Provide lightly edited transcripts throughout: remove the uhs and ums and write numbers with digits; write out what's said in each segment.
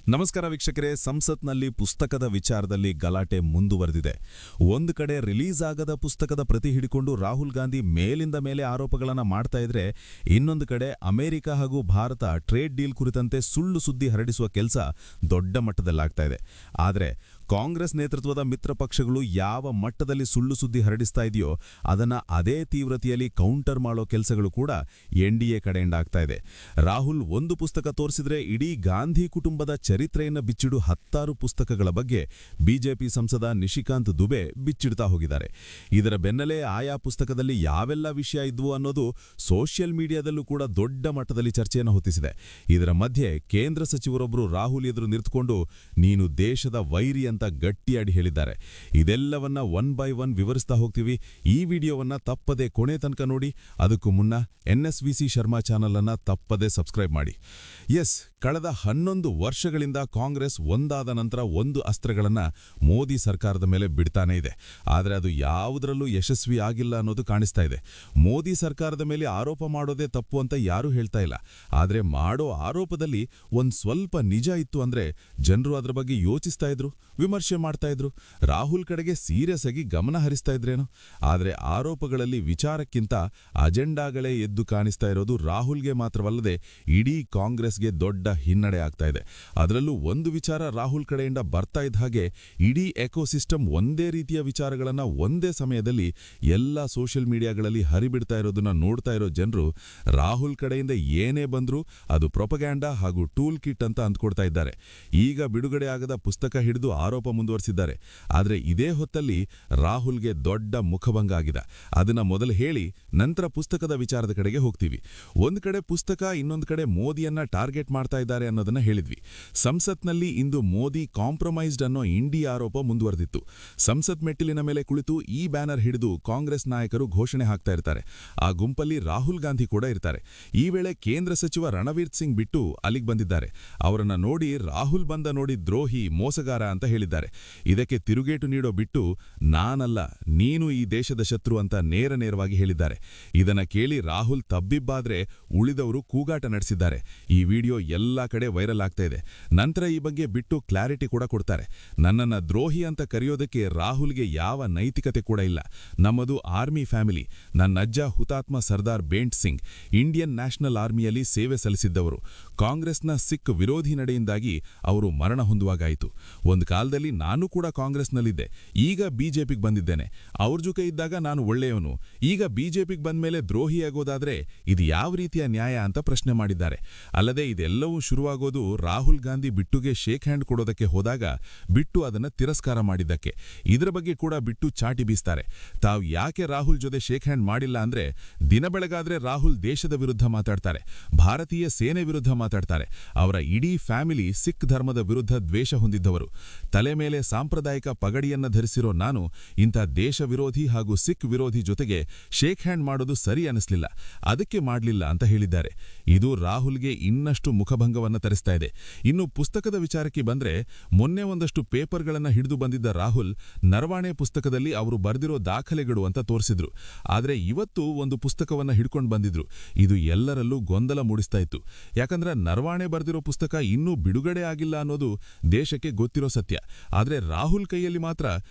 ನಮಸ್ಕಾರ ವೀಕ್ಷಕರೇ. ಸಂಸತ್ನಲ್ಲಿ ಪುಸ್ತಕದ ವಿಚಾರದಲ್ಲಿ ಗಲಾಟೆ ಮುಂದುವರೆದಿದೆ. ಒಂದು ಕಡೆ ರಿಲೀಸ್ ಆಗದ ಪುಸ್ತಕದ ಪ್ರತಿ ಹಿಡಿಕೊಂಡು ರಾಹುಲ್ ಗಾಂಧಿ ಮೇಲಿಂದ ಮೇಲೆ ಆರೋಪಗಳನ್ನು ಮಾಡ್ತಾ ಇದ್ರೆ, ಇನ್ನೊಂದು ಕಡೆ ಅಮೆರಿಕ ಹಾಗೂ ಭಾರತ ಟ್ರೇಡ್ ಡೀಲ್ ಕುರಿತಂತೆ ಸುಳ್ಳು ಸುದ್ದಿ ಹರಡಿಸುವ ಕೆಲಸ ದೊಡ್ಡ ಮಟ್ಟದಲ್ಲಾಗ್ತಾ ಇದೆ. ಆದರೆ ಕಾಂಗ್ರೆಸ್ ನೇತೃತ್ವದ ಮಿತ್ರ ಪಕ್ಷಗಳು ಯಾವ ಮಟ್ಟದಲ್ಲಿ ಸುಳ್ಳು ಸುದ್ದಿ ಹರಡಿಸ್ತಾ ಇದೆಯೋ ಅದನ್ನ ಅದೇ ತೀವ್ರತೆಯಲ್ಲಿ ಕೌಂಟರ್ ಮಾಡೋ ಕೆಲಸಗಳು ಕೂಡ ಎನ್ಡಿಎ ಕಡೆಯಿಂದ ಆಗ್ತಾ ಇದೆ. ರಾಹುಲ್ ಒಂದು ಪುಸ್ತಕ ತೋರಿಸಿದ್ರೆ ಇಡೀ ಗಾಂಧಿ ಕುಟುಂಬದ ಚರಿತ್ರೆಯನ್ನು ಬಿಚ್ಚಿಡು 10 ಪುಸ್ತಕಗಳ ಬಗ್ಗೆ ಬಿಜೆಪಿ ಸಂಸದ ನಿಶಿಕಾಂತ್ ದುಬೆ ಬಿಚ್ಚಿಡ್ತಾ ಹೋಗಿದ್ದಾರೆ. ಇದರ ಬೆನ್ನಲ್ಲೇ ಆಯಾ ಪುಸ್ತಕದಲ್ಲಿ ಯಾವೆಲ್ಲ ವಿಷಯ ಇದ್ವು ಅನ್ನೋದು ಸೋಷಿಯಲ್ ಮೀಡಿಯಾದಲ್ಲೂ ಕೂಡ ದೊಡ್ಡ ಮಟ್ಟದಲ್ಲಿ ಚರ್ಚೆಯನ್ನು ಹೊತ್ತಿಸಿದೆ. ಇದರ ಮಧ್ಯೆ ಕೇಂದ್ರ ಸಚಿವರೊಬ್ಬರು ರಾಹುಲ್ ಎದುರು ನಿಂತುಕೊಂಡು ನೀನು ದೇಶದ ವೈರಿ ಅಂತ ಗಟ್ಟಿಯಾಡಿ ಹೇಳಿದ್ದಾರೆ. ಇದೆಲ್ಲವನ್ನ ಒನ್ ಬೈ ಒನ್ ವಿವರಿಸ್ತಾ ಹೋಗ್ತೀವಿ. ಈ ವಿಡಿಯೋವನ್ನ ತಪ್ಪದೆ ಕೊನೆ ತನಕ ನೋಡಿ. ಅದಕ್ಕೂ ಮುನ್ನ NSVC ಶರ್ಮಾ ಚಾನಲ್ ಅನ್ನ ತಪ್ಪದೆ ಸಬ್ಸ್ಕ್ರೈಬ್ ಮಾಡಿ. ಕಳೆದ 11 ವರ್ಷಗಳಿಂದ ಕಾಂಗ್ರೆಸ್ ಒಂದಾದ ನಂತರ ಒಂದು ಅಸ್ತ್ರಗಳನ್ನ ಮೋದಿ ಸರ್ಕಾರದ ಮೇಲೆ ಬಿಡ್ತಾನೆ ಇದೆ. ಆದರೆ ಅದು ಯಾವುದರಲ್ಲೂ ಯಶಸ್ವಿ ಆಗಿಲ್ಲ ಅನ್ನೋದು ಕಾಣಿಸ್ತಾ ಇದೆ. ಮೋದಿ ಸರ್ಕಾರದ ಮೇಲೆ ಆರೋಪ ಮಾಡೋದೇ ತಪ್ಪು ಅಂತ ಯಾರೂ ಹೇಳ್ತಾ ಇಲ್ಲ. ಆದರೆ ಮಾಡೋ ಆರೋಪದಲ್ಲಿ ಒಂದ್ ಸ್ವಲ್ಪ ನಿಜ ಇತ್ತು ಅಂದ್ರೆ ಜನರು ಅದರ ಬಗ್ಗೆ ಯೋಚಿಸ್ತಾ ಇದ್ರು, ವಿಮರ್ಶೆ ಮಾಡ್ತಾ ಇದ್ರು, ರಾಹುಲ್ ಕಡೆಗೆ ಸೀರಿಯಸ್ ಆಗಿ ಗಮನ ಹರಿಸ್ತಾ ಇದ್ರೇನು. ಆದರೆ ಆರೋಪಗಳಲ್ಲಿ ವಿಚಾರಕ್ಕಿಂತ ಅಜೆಂಡಾಗಳೇ ಎದ್ದು ಕಾಣಿಸ್ತಾ ಇರೋದು ರಾಹುಲ್ಗೆ ಮಾತ್ರವಲ್ಲದೆ ಇಡೀ ಕಾಂಗ್ರೆಸ್ಗೆ ದೊಡ್ಡ ಹಿನ್ನಡೆ ಆಗ್ತಾ ಇದೆ. ಅದರಲ್ಲೂ ಒಂದು ವಿಚಾರ ರಾಹುಲ್ ಕಡೆಯಿಂದ ಬರ್ತಾ ಇದ್ದ ಹಾಗೆ ಇಡೀ ಎಕೋಸಿಸ್ಟಮ್ ಒಂದೇ ರೀತಿಯ ವಿಚಾರಗಳನ್ನ ಒಂದೇ ಸಮಯದಲ್ಲಿ ಎಲ್ಲ ಸೋಷಿಯಲ್ ಮೀಡಿಯಾಗಳಲ್ಲಿ ಹರಿಬಿಡ್ತಾ ಇರೋದನ್ನ ನೋಡ್ತಾ ಇರೋ ಜನರು ರಾಹುಲ್ ಕಡೆಯಿಂದ ಏನೇ ಬಂದ್ರೂ ಅದು ಪ್ರೊಪಗ್ಯಾಂಡಾ ಹಾಗೂ ಟೂಲ್ ಕಿಟ್ ಅಂತ ಅಂದ್ಕೊಡ್ತಾ ಇದ್ದಾರೆ. ಈಗ ಬಿಡುಗಡೆ ಆಗದ ಪುಸ್ತಕ ಹಿಡಿದು ಆರೋಪ ಮುಂದುವರಿಸಿದ್ದಾರೆ. ಆದರೆ ಇದೇ ಹೊತ್ತಲ್ಲಿ ರಾಹುಲ್ಗೆ ದೊಡ್ಡ ಮುಖಭಂಗ ಆಗಿದೆ. ಅದನ್ನ ಮೊದಲು ಹೇಳಿ ನಂತರ ಪುಸ್ತಕದ ವಿಚಾರದ ಕಡೆಗೆ ಹೋಗ್ತೀವಿ. ಒಂದು ಕಡೆ ಪುಸ್ತಕ, ಇನ್ನೊಂದು ಕಡೆ ಮೋದಿಯನ್ನ ಟಾರ್ಗೆಟ್ ಮಾಡ್ತಾ ಇದ್ದಾರೆ ಅನ್ನೋದನ್ನ ಹೇಳಿದ್ವಿ. ಸಂಸತ್ನಲ್ಲಿ ಇಂದು ಮೋದಿ ಕಾಂಪ್ರಮೈಸ್ಡ್ ಅನ್ನೋ ಇಂಡಿ ಆರೋಪ ಮುಂದುವರೆದಿತ್ತು. ಸಂಸತ್ ಮೆಟ್ಟಿಲಿನ ಮೇಲೆ ಕುಳಿತು ಈ ಬ್ಯಾನರ್ ಹಿಡಿದು ಕಾಂಗ್ರೆಸ್ ನಾಯಕರು ಘೋಷಣೆ ಹಾಕ್ತಾ ಇರ್ತಾರೆ. ಆ ಗುಂಪಲ್ಲಿ ರಾಹುಲ್ ಗಾಂಧಿ ಕೂಡ ಇರ್ತಾರೆ. ಈ ವೇಳೆ ಕೇಂದ್ರ ಸಚಿವ ರಣವೀರ್ ಸಿಂಗ್ ಬಿಟ್ಟು ಅಲ್ಲಿಗೆ ಬಂದಿದ್ದಾರೆ. ಅವರನ್ನ ನೋಡಿ ರಾಹುಲ್ ಬಂದ ನೋಡಿ ದ್ರೋಹಿ, ಮೋಸಗಾರ ಅಂತ ಹೇಳಿದ್ದಾರೆ. ಇದಕ್ಕೆ ತಿರುಗೇಟು ನೀಡೋ ಬಿಟ್ಟು ನಾನಲ್ಲ ನೀನು ಈ ದೇಶದ ಶತ್ರು ಅಂತ ನೇರವಾಗಿ ಹೇಳಿದ್ದಾರೆ. ಇದನ್ನ ಕೇಳಿ ರಾಹುಲ್ ತಬ್ಬಿಬ್ಬಾದ್ರೆ ಉಳಿದವರು ಕೂಗಾಟ ನಡೆಸಿದ್ದಾರೆ. ಈ ವಿಡಿಯೋ ಎಲ್ಲಾ ಕಡೆ ವೈರಲ್ ಆಗ್ತಾ ಇದೆ. ನಂತರ ಈ ಬಗ್ಗೆ ಬಿಟ್ಟು ಕ್ಲಾರಿಟಿ ಕೂಡ ಕೊಡ್ತಾರೆ. ನನ್ನನ್ನ ದ್ರೋಹಿ ಅಂತ ಕರೆಯೋದಕ್ಕೆ ರಾಹುಲ್ಗೆ ಯಾವ ನೈತಿಕತೆ ಕೂಡ ಇಲ್ಲ. ನಮ್ಮದು ಆರ್ಮಿ ಫ್ಯಾಮಿಲಿ. ನನ್ನ ಅಜ್ಜ ಹುತಾತ್ಮ ಸರ್ದಾರ್ ಬೇಂಟ್ ಸಿಂಗ್ ಇಂಡಿಯನ್ ನ್ಯಾಷನಲ್ ಆರ್ಮಿಯಲ್ಲಿ ಸೇವೆ ಸಲ್ಲಿಸಿದ್ದವರು. ಕಾಂಗ್ರೆಸ್ನ ಸಿಖ್ ವಿರೋಧಿ ನಡೆಯಿಂದಾಗಿ ಅವರು ಮರಣ ಹೊಂದುವಾಗಾಯಿತು. ಒಂದು ಕಾಲದಲ್ಲಿ ನಾನು ಕೂಡ ಕಾಂಗ್ರೆಸ್ನಲ್ಲಿದ್ದೆ. ಈಗ ಬಿಜೆಪಿಗೆ ಬಂದಿದ್ದೇನೆ. ಅವ್ರ ಜೊತೆ ಇದ್ದಾಗ ನಾನು ಒಳ್ಳೆಯವನು. ಈಗ ಬಿಜೆಪಿಗೆ ಬಂದ್ಮೇಲೆ ದ್ರೋಹಿಯಾಗೋದಾದ್ರೆ ಇದು ಯಾವ ರೀತಿಯ ನ್ಯಾಯ ಅಂತ ಪ್ರಶ್ನೆ ಮಾಡಿದ್ದಾರೆ. ಅಲ್ಲದೆ ಇದೆಲ್ಲವೂ ಶುರುವಾಗೋದು ರಾಹುಲ್ ಗಾಂಧಿ ಬಿಟ್ಟುಗೆ ಶೇಕ್ ಹ್ಯಾಂಡ್ ಕೊಡೋದಕ್ಕೆ ಹೋದಾಗ ಬಿಟ್ಟು ಅದನ್ನ ತಿರಸ್ಕಾರ ಮಾಡಿದ್ದಕ್ಕೆ. ಇದರ ಬಗ್ಗೆ ಕೂಡ ಬಿಟ್ಟು ಚಾಟಿ ಬೀಸ್ತಾರೆ. ತಾವು ಯಾಕೆ ರಾಹುಲ್ ಜೊತೆ ಶೇಕ್ ಹ್ಯಾಂಡ್ ಮಾಡಿಲ್ಲ ಅಂದ್ರೆ ದಿನ ಬೆಳಗಾದ್ರೆ ರಾಹುಲ್ ದೇಶದ ವಿರುದ್ಧ ಮಾತಾಡ್ತಾರೆ, ಭಾರತೀಯ ಸೇನೆ ವಿರುದ್ಧ ಮಾತಾಡ್ತಾರೆ. ಅವರ ಇಡೀ ಫ್ಯಾಮಿಲಿ ಸಿಖ್ ಧರ್ಮದ ವಿರುದ್ಧ ದ್ವೇಷ ಹೊಂದಿದ್ದವರು. ತಲೆ ಮೇಲೆ ಸಾಂಪ್ರದಾಯಿಕ ಪಗಡಿಯನ್ನ ಧರಿಸಿರೋ ನಾನು ಇಂಥ ದೇಶ ವಿರೋಧಿ ಹಾಗೂ ಸಿಖ್ ವಿರೋಧಿ ಜೊತೆಗೆ ಶೇಕ್ ಹ್ಯಾಂಡ್ ಮಾಡೋದು ಸರಿ ಅನಿಸ್ಲಿಲ್ಲ, ಅದಕ್ಕೆ ಮಾಡಲಿಲ್ಲ ಅಂತ ಹೇಳಿದ್ದಾರೆ. ಇದು ರಾಹುಲ್ಗೆ ಇನ್ನಷ್ಟು ಮುಖಭಂಗವನ್ನ ತರಿಸ್ತಾ ಇದೆ. ಇನ್ನು ಪುಸ್ತಕದ ವಿಚಾರಕ್ಕೆ ಬಂದ್ರೆ ಮೊನ್ನೆ ಒಂದಷ್ಟು ಪೇಪರ್ಗಳನ್ನ ಹಿಡಿದು ಬಂದಿದ್ದ ರಾಹುಲ್ ನರವಾಣೆ ಪುಸ್ತಕದಲ್ಲಿ ಅವರು ಬರೆದಿರೋ ದಾಖಲೆಗಳು ಅಂತ ತೋರಿಸಿದ್ರು. ಆದ್ರೆ ಇವತ್ತು ಒಂದು ಪುಸ್ತಕವನ್ನ ಹಿಡ್ಕೊಂಡು ಬಂದಿದ್ರು. ಇದು ಎಲ್ಲರಲ್ಲೂ ಗೊಂದಲ ಮೂಡಿಸ್ತಾ ಇತ್ತು. ಯಾಕಂದ್ರೆ ನರವಾಣೆ ಬರೆದಿರೋ ಪುಸ್ತಕ ಇನ್ನೂ ಬಿಡುಗಡೆ ಆಗಿಲ್ಲ ಅನ್ನೋದು ದೇಶಕ್ಕೆ ಗೊತ್ತಿರೋ ಸತ್ಯ. ಆದ್ರೆ ರಾಹುಲ್ ಕೈಯಲ್ಲಿ ಮಾತ್ರ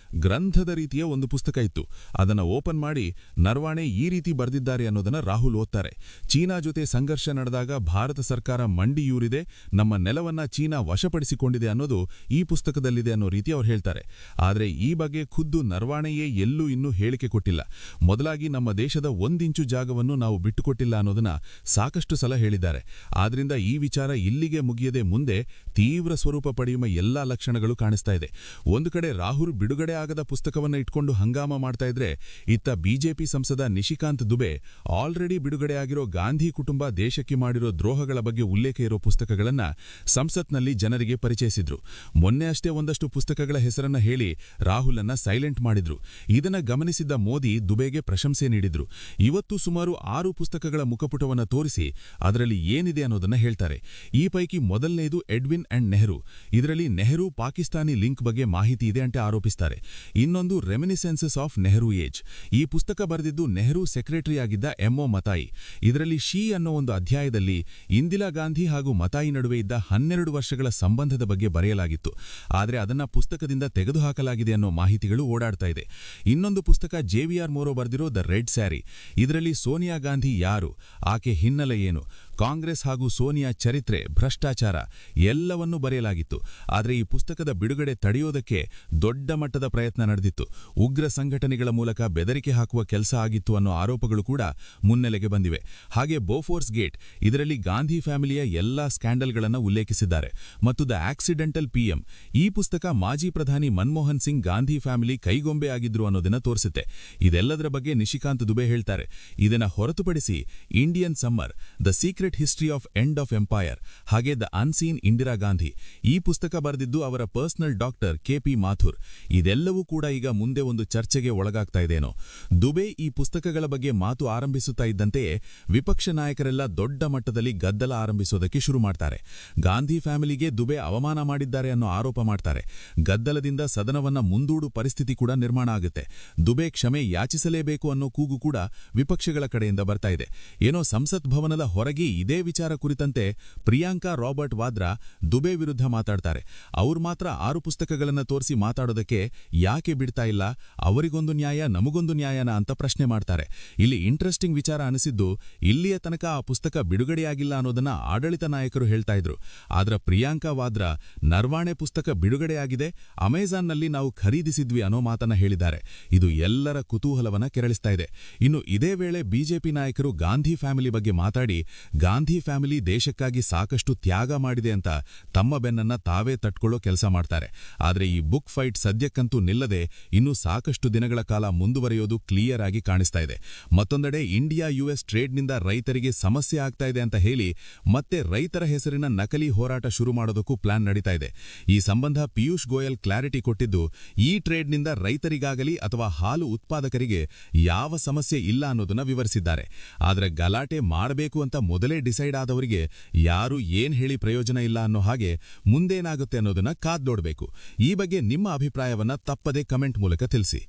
ಗ್ರಂಥದ ರೀತಿಯ ಒಂದು ಪುಸ್ತಕ ಇತ್ತು. ಅದನ್ನ ಓಪನ್ ಮಾಡಿ ನರವಾಣೆ ಈ ರೀತಿ ಬರೆದಿದ್ದಾರೆ ಅನ್ನೋದನ್ನ ರಾಹುಲ್ ಓದ್ತಾರೆ. ಚೀನಾ ಜೊತೆ ಸಂಘರ್ಷ ನಡೆದಾಗ ಭಾರತ ಸರ್ಕಾರ ಮಂಡಿಯೂರಿದೆ, ನಮ್ಮ ನೆಲವನ್ನ ಚೀನಾ ವಶಪಡಿಸಿಕೊಂಡಿದೆ ಅನ್ನೋದು ಈ ಪುಸ್ತಕದಲ್ಲಿದೆ ಅನ್ನೋ ರೀತಿ ಅವ್ರು ಹೇಳ್ತಾರೆ. ಆದರೆ ಈ ಬಗ್ಗೆ ಖುದ್ದು ನರವಾಣೆಯೇ ಎಲ್ಲೂ ಇನ್ನೂ ಹೇಳಿಕೆ ಕೊಟ್ಟಿಲ್ಲ. ಮೊದಲಾಗಿ ನಮ್ಮ ದೇಶದ 1 ಇಂಚು ಜಾಗವನ್ನು ನಾವು ಬಿಟ್ಟುಕೊಟ್ಟಿಲ್ಲ ಅನ್ನೋದನ್ನ ಸಾಕಷ್ಟು ಸಲ ಹೇಳಿದ್ದಾರೆ. ಆದ್ರಿಂದ ಈ ವಿಚಾರ ಇಲ್ಲಿಗೆ ಮುಗಿಯದೆ ಮುಂದೆ ತೀವ್ರ ಸ್ವರೂಪ ಪಡೆಯುವ ಎಲ್ಲಾ ಲಕ್ಷಣಗಳು ಕಾಣಿಸ್ತಾ ಇದೆ. ಒಂದು ಕಡೆ ರಾಹುಲ್ ಬಿಡುಗಡೆ ಆಗದ ಪುಸ್ತಕವನ್ನ ಇಟ್ಕೊಂಡು ಹಂಗಾಮ ಮಾಡ್ತಾ ಇದ್ರೆ, ಇತ್ತ ಬಿಜೆಪಿ ಸಂಸದ ನಿಶಿಕಾಂತ್ ದುಬೆ ಆಲ್ರೆಡಿ ಬಿಡುಗಡೆ ಆಗಿರೋ ಗಾಂಧಿ ಕುಟುಂಬ ದೇಶಕ್ಕೆ ಮಾಡಿರೋ ದ್ರೋಹಗಳ ಬಗ್ಗೆ ಉಲ್ಲೇಖ ಇರೋ ಪುಸ್ತಕಗಳನ್ನ ಸಂಸತ್ನಲ್ಲಿ ಜನರಿಗೆ ಪರಿಚಯಿಸಿದ್ರು. ಮೊನ್ನೆ ಅಷ್ಟೇ ಒಂದಷ್ಟು ಪುಸ್ತಕಗಳ ಹೆಸರನ್ನ ಹೇಳಿ ರಾಹುಲ್ ಅನ್ನ ಸೈಲೆಂಟ್ ಮಾಡಿದ್ರು. ಇದನ್ನ ಗಮನಿಸಿದ್ದ ಮೋದಿ ದುಬೆಗೆ ಪ್ರಶಂಸೆ ನೀಡಿದ್ರು. ಇವತ್ತು ಸುಮಾರು 6 ಪುಸ್ತಕಗಳ ಮುಖಪುಟವನ್ನ ತೋರಿಸಿ ಅದರಲ್ಲಿ ಏನಿದೆ ಅನ್ನೋದನ್ನ ಹೇಳ್ತಾರೆ. ಈ ಪೈಕಿ ಮೊದಲನೇದು ಎಡ್ವಿನ್ ಅಂಡ್ ನೆಹರು. ಇದರಲ್ಲಿ ನೆಹರು ಪಾಕಿಸ್ತಾನಿ ಲಿಂಕ್ ಬಗ್ಗೆ ಮಾಹಿತಿ ಇದೆ ಅಂತ ಆರೋಪಿಸ್ತಾರೆ. ಇನ್ನೊಂದು ರೆಮಿನಿಸೆನ್ಸಸ್ ಆಫ್ ನೆಹರು ಏಜ್. ಈ ಪುಸ್ತಕ ಬರೆದಿದ್ದು ನೆಹರು ಸೆಕ್ರೆಟರಿ ಆಗಿದ್ದ ಎಂಒ ಮತಾಯಿ. ಇದರಲ್ಲಿ ಶಿ ಅನ್ನೋ ಒಂದು ಅಧ್ಯಾಯದಲ್ಲಿ ಇಂದಿರಾ ಗಾಂಧಿ ಹಾಗೂ ಮತಾಯಿ ನಡುವೆ ಇದ್ದ 12 ವರ್ಷಗಳ ಸಂಬಂಧದ ಬಗ್ಗೆ ಬರೆಯಲಾಗಿತ್ತು. ಆದರೆ ಅದನ್ನ ಪುಸ್ತಕದಿಂದ ತೆಗೆದುಹಾಕಲಾಗಿದೆ ಅನ್ನೋ ಮಾಹಿತಿಗಳು ಓಡಾಡ್ತಾ ಇದೆ. ಇನ್ನೊಂದು ಪುಸ್ತಕ ಜೆವಿಆರ್ ಮೋರೋ ಬರೆದಿರೋ ದ ರೆಡ್ ಸ್ಯಾರಿ. ಇದರಲ್ಲಿ ಸೋನಿಯಾ ಗಾಂಧಿ ಯಾರು, ಆಕೆ ಹಿನ್ನೆಲೆ ಏನು, ಕಾಂಗ್ರೆಸ್ ಹಾಗೂ ಸೋನಿಯಾ ಚರಿತ್ರೆ, ಭ್ರಷ್ಟಾಚಾರ ಎಲ್ಲವನ್ನೂ ಬರೆಯಲಾಗಿತ್ತು. ಆದರೆ ಈ ಪುಸ್ತಕದ ಬಿಡುಗಡೆ ತಡೆಯೋದಕ್ಕೆ ದೊಡ್ಡ ಮಟ್ಟದ ಪ್ರಯತ್ನ ನಡೆದಿತ್ತು. ಉಗ್ರ ಸಂಘಟನೆಗಳ ಮೂಲಕ ಬೆದರಿಕೆ ಹಾಕುವ ಕೆಲಸ ಆಗಿತ್ತು ಅನ್ನೋ ಆರೋಪಗಳು ಕೂಡ ಮುನ್ನೆಲೆಗೆ ಬಂದಿವೆ. ಹಾಗೆ ಬೋಫೋರ್ಸ್ ಗೇಟ್, ಇದರಲ್ಲಿ ಗಾಂಧಿ ಫ್ಯಾಮಿಲಿಯ ಎಲ್ಲಾ ಸ್ಕ್ಯಾಂಡಲ್ಗಳನ್ನು ಉಲ್ಲೇಖಿಸಿದ್ದಾರೆ. ಮತ್ತು ದ ಆಕ್ಸಿಡೆಂಟಲ್ ಪಿಎಂ, ಈ ಪುಸ್ತಕ ಮಾಜಿ ಪ್ರಧಾನಿ ಮನಮೋಹನ್ ಸಿಂಗ್ ಗಾಂಧಿ ಫ್ಯಾಮಿಲಿ ಕೈಗೊಂಬೆ ಆಗಿದ್ರು ಅನ್ನೋದನ್ನ ತೋರಿಸುತ್ತೆ. ಇದೆಲ್ಲದರ ಬಗ್ಗೆ ನಿಶಿಕಾಂತ್ ದುಬೆ ಹೇಳ್ತಾರೆ, ಇದನ್ನ ಹೊರತುಪಡಿಸಿ Indian summer, the secret history of end of empire, ಹಾಗೆ ದ ಅನ್ಸೀನ್ ಇಂದಿರಾ ಗಾಂಧಿ, ಈ ಪುಸ್ತಕ ಬರೆದಿದ್ದು ಅವರ ಪರ್ಸನಲ್ ಡಾಕ್ಟರ್ ಕೆಪಿ ಮಾಥುರ್. ಇದೆಲ್ಲವೂ ಕೂಡ ಈಗ ಮುಂದೆ ಒಂದು ಚರ್ಚೆಗೆ ಒಳಗಾಗ್ತಾ ಇದೆನೋ. ದುಬೆ ಈ ಪುಸ್ತಕಗಳ ಬಗ್ಗೆ ಮಾತು ಆರಂಭಿಸುತ್ತಾ ಇದ್ದಂತೆಯೇ ವಿಪಕ್ಷ ನಾಯಕರೆಲ್ಲ ದೊಡ್ಡ ಮಟ್ಟದಲ್ಲಿ ಗದ್ದಲ ಆರಂಭಿಸೋದಕ್ಕೆ ಶುರು ಮಾಡ್ತಾರೆ. ಗಾಂಧಿ ಫ್ಯಾಮಿಲಿಗೆ ದುಬೆ ಅವಮಾನ ಮಾಡಿದ್ದಾರೆ ಅನ್ನೋ ಆರೋಪ ಮಾಡ್ತಾರೆ. ಗದ್ದಲದಿಂದ ಸದನವನ್ನ ಮುಂದೂಡು ಪರಿಸ್ಥಿತಿ ಕೂಡ ನಿರ್ಮಾಣ ಆಗುತ್ತೆ. ದುಬೆ ಕ್ಷಮೆ ಯಾಚಿಸಲೇಬೇಕು ಅನ್ನೋ ಕೂಗು ಕೂಡ ವಿಪಕ್ಷಗಳ ಕಡೆಯಿಂದ ಬರ್ತಾ ಇದೆ. ಏನೋ ಸಂಸತ್ ಭವನದ ಹೊರಗೆ ಇದೇ ವಿಚಾರ ಕುರಿತಂತೆ ಪ್ರಿಯಾಂಕಾ ರಾಬರ್ಟ್ ವಾದ್ರಾ ದುಬೆ ವಿರುದ್ಧ ಮಾತಾಡ್ತಾರೆ. ಅವ್ರು ಮಾತ್ರ 6 ಪುಸ್ತಕಗಳನ್ನ ತೋರಿಸಿ ಮಾತಾಡೋದಕ್ಕೆ ಯಾಕೆ ಬಿಡ್ತಾ ಇಲ್ಲ, ಅವರಿಗೊಂದು ನ್ಯಾಯ ನಮಗೊಂದು ನ್ಯಾಯನ ಅಂತ ಪ್ರಶ್ನೆ ಮಾಡ್ತಾರೆ. ಇಲ್ಲಿ ಇಂಟ್ರೆಸ್ಟಿಂಗ್ ವಿಚಾರ ಅನಿಸಿದ್ದು, ಇಲ್ಲಿಯ ತನಕ ಆ ಪುಸ್ತಕ ಬಿಡುಗಡೆಯಾಗಿಲ್ಲ ಅನ್ನೋದನ್ನ ಆಡಳಿತ ನಾಯಕರು ಹೇಳ್ತಾ ಇದ್ರು. ಆದ್ರೆ ಪ್ರಿಯಾಂಕಾ ವಾದ್ರಾ ನರ್ವಾಣೆ ಪುಸ್ತಕ ಬಿಡುಗಡೆಯಾಗಿದೆ, ಅಮೆಜಾನ್ನಲ್ಲಿ ನಾವು ಖರೀದಿಸಿದ್ವಿ ಅನ್ನೋ ಮಾತನ್ನ ಹೇಳಿದ್ದಾರೆ. ಇದು ಎಲ್ಲರ ಕುತೂಹಲವನ್ನ ಕೆರಳಿಸ್ತಾ ಇದೆ. ಇನ್ನು ಇದೇ ವೇಳೆ ಬಿಜೆಪಿ ನಾಯಕರು ಗಾಂಧಿ ಫ್ಯಾಮಿಲಿ ಬಗ್ಗೆ ಮಾತಾಡಿ, ಗಾಂಧಿ ಫ್ಯಾಮಿಲಿ ದೇಶಕ್ಕಾಗಿ ಸಾಕಷ್ಟು ತ್ಯಾಗ ಮಾಡಿದೆ ಅಂತ ತಮ್ಮ ಬೆನ್ನನ್ನ ತಾವೇ ತಟ್ಕೊಳ್ಳೋ ಕೆಲಸ ಮಾಡ್ತಾರೆ. ಆದ್ರೆ ಈ ಬುಕ್ ಫೈಟ್ ಸದ್ಯಕ್ಕಂತೂ ನಿಲ್ಲದೆ ಇನ್ನೂ ಸಾಕಷ್ಟು ದಿನಗಳ ಕಾಲ ಮುಂದುವರಿಯೋದು ಕ್ಲಿಯರ್ ಆಗಿ ಕಾಣಿಸ್ತಾ ಇದೆ. ಮತ್ತೊಂದೆಡೆ ಇಂಡಿಯಾ ಯುಎಸ್ ಟ್ರೇಡ್ನಿಂದ ರೈತರಿಗೆ ಸಮಸ್ಯೆ ಆಗ್ತಾ ಇದೆ ಅಂತ ಹೇಳಿ ಮತ್ತೆ ರೈತರ ಹೆಸರಿನ ನಕಲಿ ಹೋರಾಟ ಶುರು ಮಾಡೋದಕ್ಕೂ ಪ್ಲಾನ್ ನಡೀತಾ ಇದೆ. ಈ ಸಂಬಂಧ ಪಿಯೂಷ್ ಗೋಯಲ್ ಕ್ಲಾರಿಟಿ ಕೊಟ್ಟಿದ್ದು, ಈ ಟ್ರೇಡ್ನಿಂದ ರೈತರಿಗಾಗಲಿ ಅಥವಾ ಹಾಲು ಉತ್ಪಾದಕರಿಗೆ ಯಾವ ಸಮಸ್ಯೆ ಇಲ್ಲ ಅನ್ನೋದನ್ನ ವಿವರಿಸಿದ್ದಾರೆ. ಆದ್ರೆ ಗಲಾಟೆ ಮಾಡಬೇಕು ಅಂತ ಮೊದಲೇ ಡಿಸೈಡ್ ಆದವರಿಗೆ ಯಾರು ಏನ್ ಹೇಳಿ ಪ್ರಯೋಜನ ಇಲ್ಲ ಅನ್ನೋ ಹಾಗೆ ಮುಂದೇನಾಗುತ್ತೆ ಅನ್ನೋದನ್ನ ಕಾದ್ ನೋಡಬೇಕು. ಈ ಬಗ್ಗೆ ನಿಮ್ಮ ಅಭಿಪ್ರಾಯವನ್ನ ತಪ್ಪದೆ ಕಮೆಂಟ್ ಮೂಲಕ ತಿಳಿಸಿ.